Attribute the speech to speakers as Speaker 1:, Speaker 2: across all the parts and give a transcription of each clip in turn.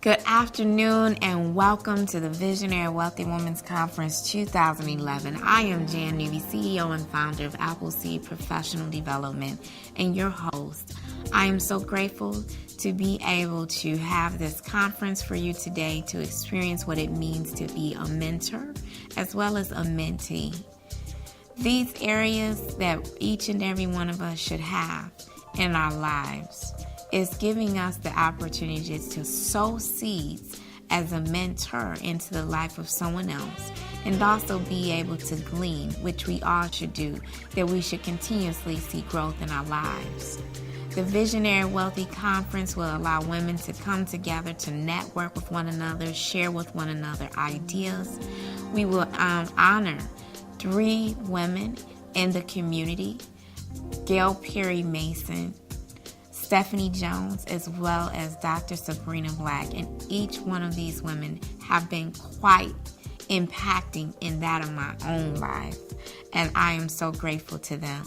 Speaker 1: Good afternoon and welcome to the Visionary Wealthy Women's Conference 2011. I am Jan Newby, CEO and founder of Appleseed Professional Development and your host. I am so grateful to be able to have this conference for you today to experience what it means to be a mentor as well as a mentee. These areas that each and every one of us should have in our lives is giving us the opportunity to sow seeds as a mentor into the life of someone else, and also be able to glean, which we all should do, that we should continuously see growth in our lives. The Visionary Wealthy Conference will allow women to come together to network with one another, share with one another ideas. We will honor 3 women in the community: Gail Perry Mason, Stephanie Jones, as well as Dr. Sabrina Black. And each one of these women have been quite impacting in that of my own life, and I am so grateful to them.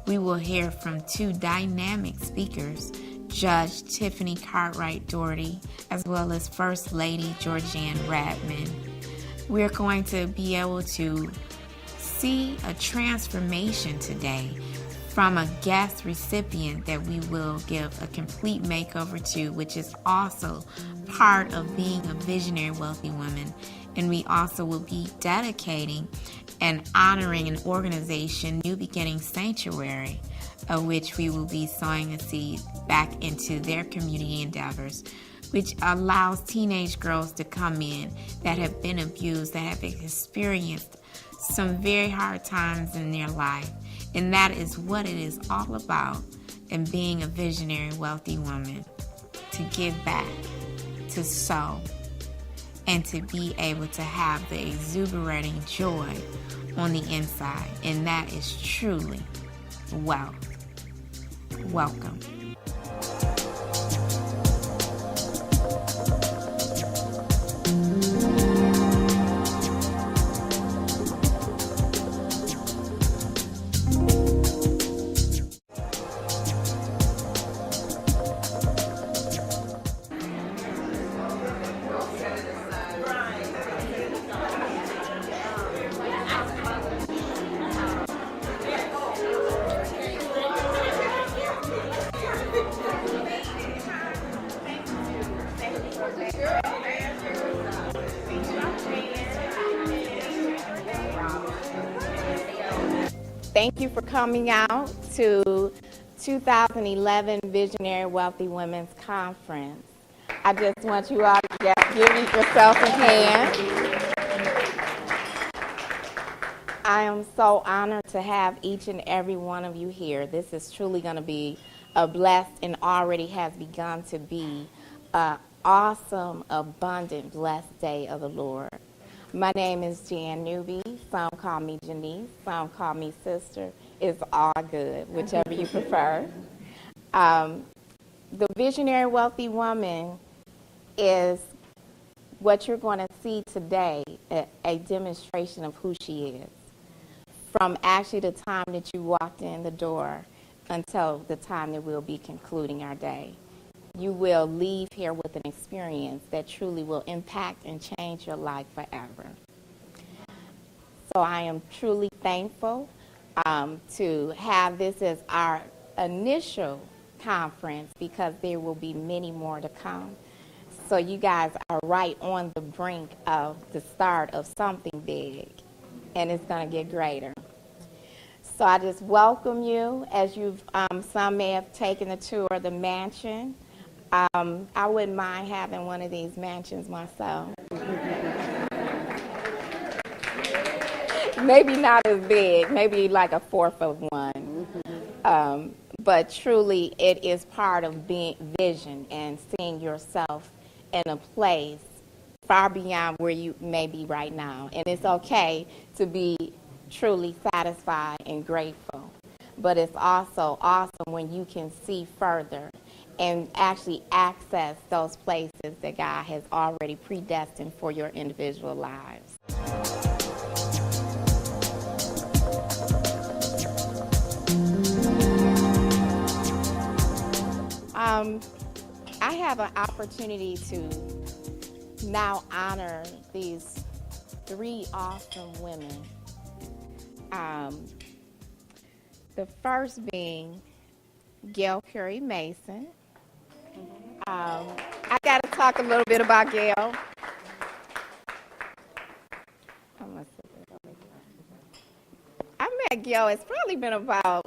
Speaker 1: We will hear from 2 dynamic speakers, Judge Tiffany Cartwright Doherty, as well as First Lady Georgianne Radman. We're going to be able to see a transformation today from a guest recipient that we will give a complete makeover to, which is also part of being a visionary wealthy woman. And we also will be dedicating and honoring an organization, New Beginning Sanctuary, of which we will be sowing a seed back into their community endeavors, which allows teenage girls to come in that have been abused, that have experienced some very hard times in their life. And that is what it is all about in being a visionary wealthy woman: to give back, to sow, and to be able to have the exuberating joy on the inside. And that is truly wealth. Welcome.
Speaker 2: Thank you for coming out to 2011 Visionary Wealthy Women's Conference. I just want you all to just give yourself a hand. I am so honored to have each and every one of you here. This is truly going to be a blessed and already has begun to be an awesome, abundant, blessed day of the Lord. My name is Jan Newby. Some call me Janice. Some call me sister. It's all good, whichever you prefer. The Visionary Wealthy Woman is what you're going to see today, a demonstration of who she is. From actually the time that you walked in the door until the time that we'll be concluding our day. You will leave here with an experience that truly will impact and change your life forever. So I am truly thankful to have this as our initial conference, because there will be many more to come. So you guys are right on the brink of the start of something big, and it's going to get greater. So I just welcome you. As you've, some may have taken a tour of the mansion. I wouldn't mind having one of these mansions myself. Maybe not as big, maybe like a 4th of one. But truly, it is part of being vision and seeing yourself in a place far beyond where you may be right now. And it's okay to be truly satisfied and grateful. But it's also awesome when you can see further and actually access those places that God has already predestined for your individual lives. I I have an opportunity to now honor these 3 awesome women. The first being Gail Curry Mason. I got to talk a little bit about Gail. I met Gail, it's probably been about,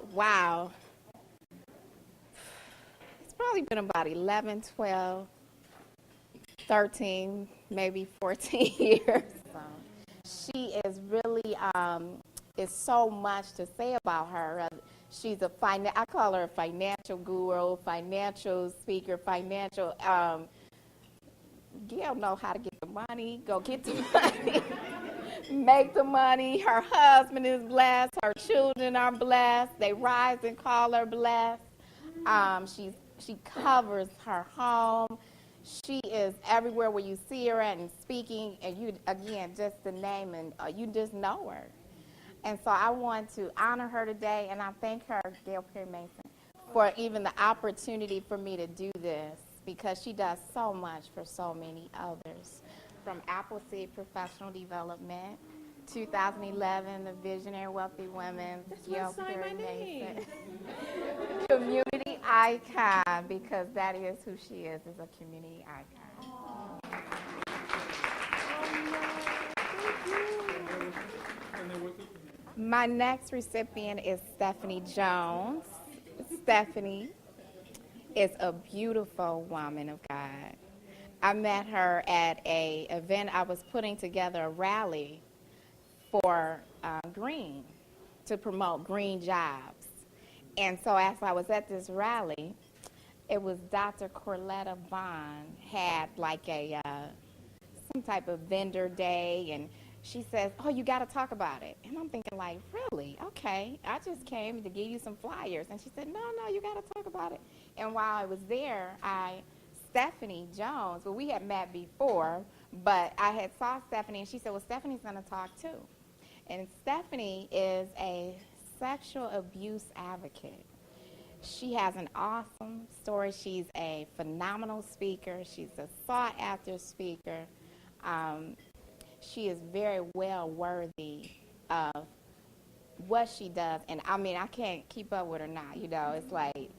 Speaker 2: it's probably been about 11, 12, 13, maybe 14 years. She is really, is so much to say about her. She's I call her a financial guru, financial speaker, Gail know how to get the money, go get the money, make the money. Her husband is blessed. Her children are blessed. They rise and call her blessed. She covers her home. She is everywhere where you see her at and speaking, and you, again, just the name, and you just know her. And so I want to honor her today, and I thank her, Gail Perry Mason, for even the opportunity for me to do this, because she does so much for so many others. From Appleseed Professional Development, 2011, the Visionary Wealthy Women, Gail Perry Mason. Community icon, because that is who she is a community icon. My next recipient is Stephanie Jones. Stephanie is a beautiful woman of God. I met her at an event. I was putting together a rally for green, to promote green jobs. And so as I was at this rally, it was Dr. Corletta Bond had like a some type of vendor day, and she says, oh, you got to talk about it. And I'm thinking, like, really? Okay. I just came to give you some flyers. And she said, no, you got to talk about it. And while I was there, Stephanie Jones, well, we had met before, but I had saw Stephanie, and she said, well, Stephanie's going to talk too. And Stephanie is a sexual abuse advocate. She has an awesome story. She's a phenomenal speaker. She's a sought-after speaker. She is very well worthy of what she does. And, I mean, I can't keep up with her now, you know. It's like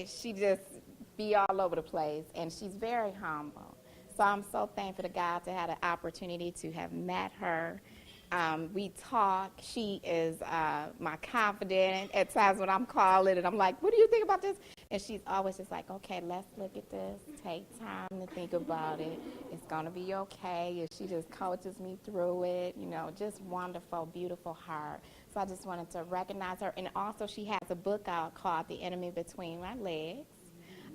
Speaker 2: she just be all over the place, and she's very humble. So I'm so thankful to God to have the opportunity to have met her. We talk. She is my confidant at times when I'm calling, and I'm like, what do you think about this? And she's always just like, okay, let's look at this. Take time to think about it. It's going to be okay. And she just coaches me through it. You know, just wonderful, beautiful heart. So I just wanted to recognize her. And also she has a book out called The Enemy Between My Legs.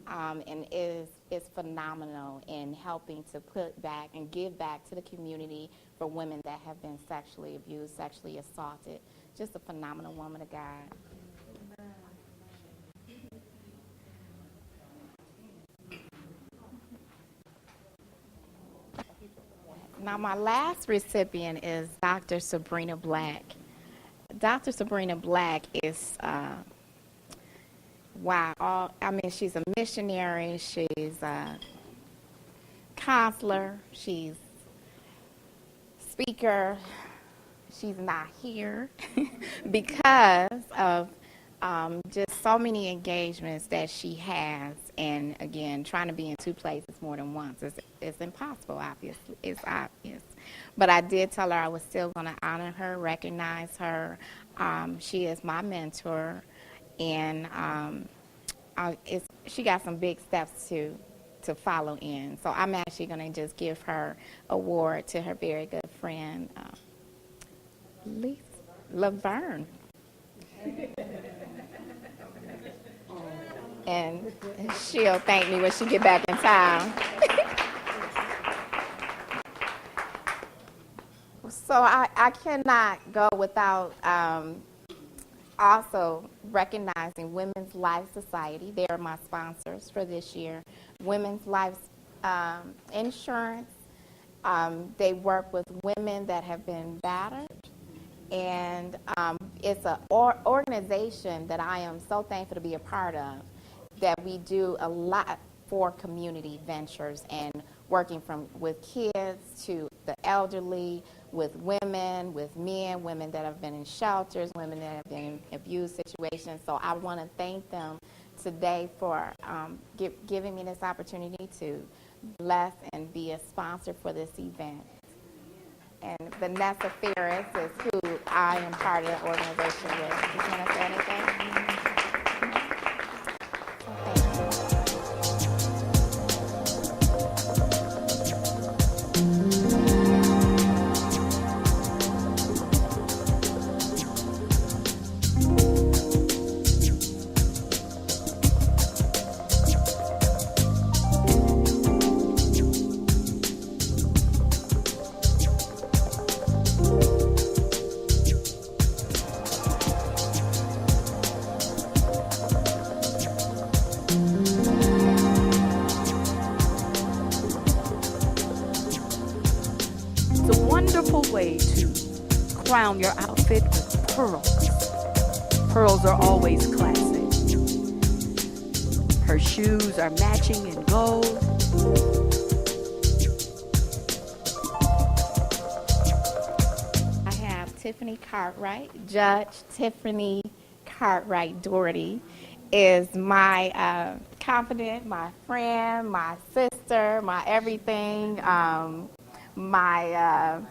Speaker 2: And is phenomenal in helping to put back and give back to the community for women that have been sexually abused, sexually assaulted. Just a phenomenal woman of God. Now, my last recipient is Dr. Sabrina Black. Dr. Sabrina Black is she's a missionary, she's a counselor, she's speaker. She's not here because of just so many engagements that she has. And again, trying to be in 2 places more than once is impossible, obviously. It's obvious. But I did tell her I was still going to honor her, recognize her. She is my mentor. And she got some big steps to follow in. So I'm actually going to just give her award to her very good friend, Lisa Laverne. And she'll thank me when she get back in town. So I cannot go without also recognizing Women's Life Society. They are my sponsors for this year. Women's Life Insurance. They work with women that have been battered. And it's an organization that I am so thankful to be a part of, that we do a lot for community ventures and working with kids to the elderly, with women, with men, women that have been in shelters, women that have been in abuse situations. So I want to thank them today for giving me this opportunity to bless and be a sponsor for this event. And Vanessa Ferris is who I am part of the organization with. Do you want to say anything?
Speaker 3: Way to crown your outfit with pearls. Pearls are always classic. Her shoes are matching in gold.
Speaker 2: I have Tiffany Cartwright. Judge Tiffany Cartwright Doherty is my confidant, my friend, my sister, my everything, my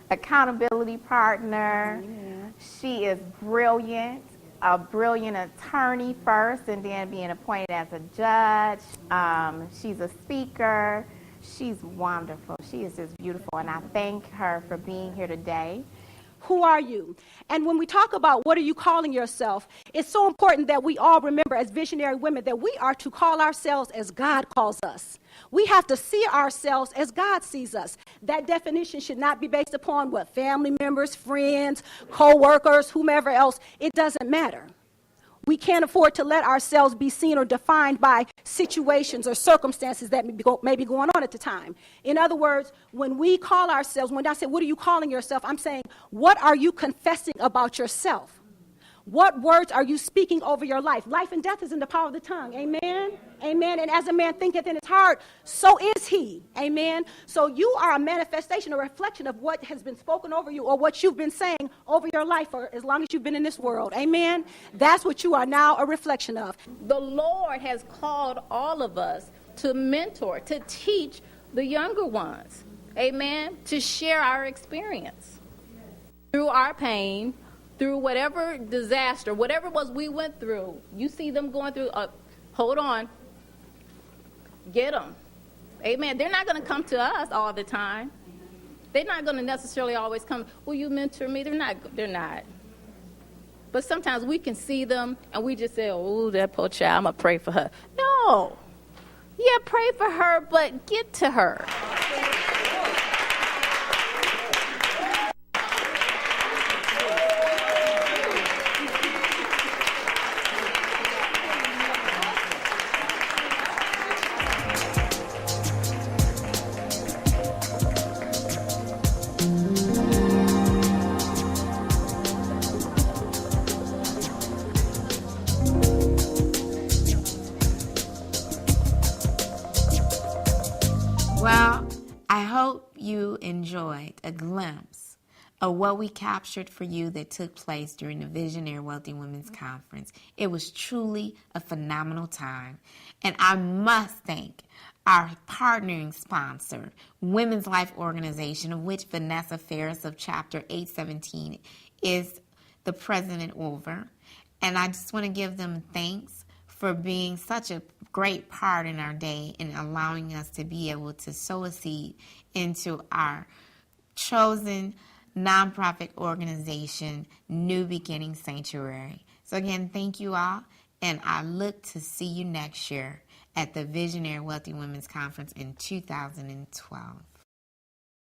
Speaker 2: accountability partner. Yeah. She is brilliant, a brilliant attorney first, and then being appointed as a judge. She's a speaker. She's wonderful. She is just beautiful, and I thank her for being here today.
Speaker 3: Who are you? And when we talk about what are you calling yourself, it's so important that we all remember as visionary women that we are to call ourselves as God calls us. We have to see ourselves as God sees us. That definition should not be based upon what family members, friends, co-workers, whomever else. It doesn't matter. We can't afford to let ourselves be seen or defined by situations or circumstances that may be going on at the time. In other words, when we call ourselves, when I say, what are you calling yourself? I'm saying, what are you confessing about yourself? What words are you speaking over your life? Life and death is in the power of the tongue. Amen? Amen. And as a man thinketh in his heart, so is he. Amen. So you are a manifestation, a reflection of what has been spoken over you or what you've been saying over your life for as long as you've been in this world. Amen. That's what you are now a reflection of.
Speaker 4: The Lord has called all of us to mentor, to teach the younger ones. Amen. To share our experience through our pain, through whatever disaster, whatever it was we went through. You see them going through, hold on, get them. Amen. They're not going to come to us all the time. They're not going to necessarily always come, will you mentor me? They're not. But sometimes we can see them and we just say, oh, that poor child, I'm going to pray for her. No. Yeah, pray for her, but get to her.
Speaker 1: Well, I hope you enjoyed a glimpse of what we captured for you that took place during the Visionary Wealthy Women's Conference. It was truly a phenomenal time. And I must thank our partnering sponsor, Women's Life Organization, of which Vanessa Ferris of Chapter 817 is the president over. And I just want to give them thanks for being such a great part in our day and allowing us to be able to sow a seed into our chosen nonprofit organization, New Beginning Sanctuary. So again, thank you all, and I look to see you next year at the Visionary Wealthy Women's Conference in 2012.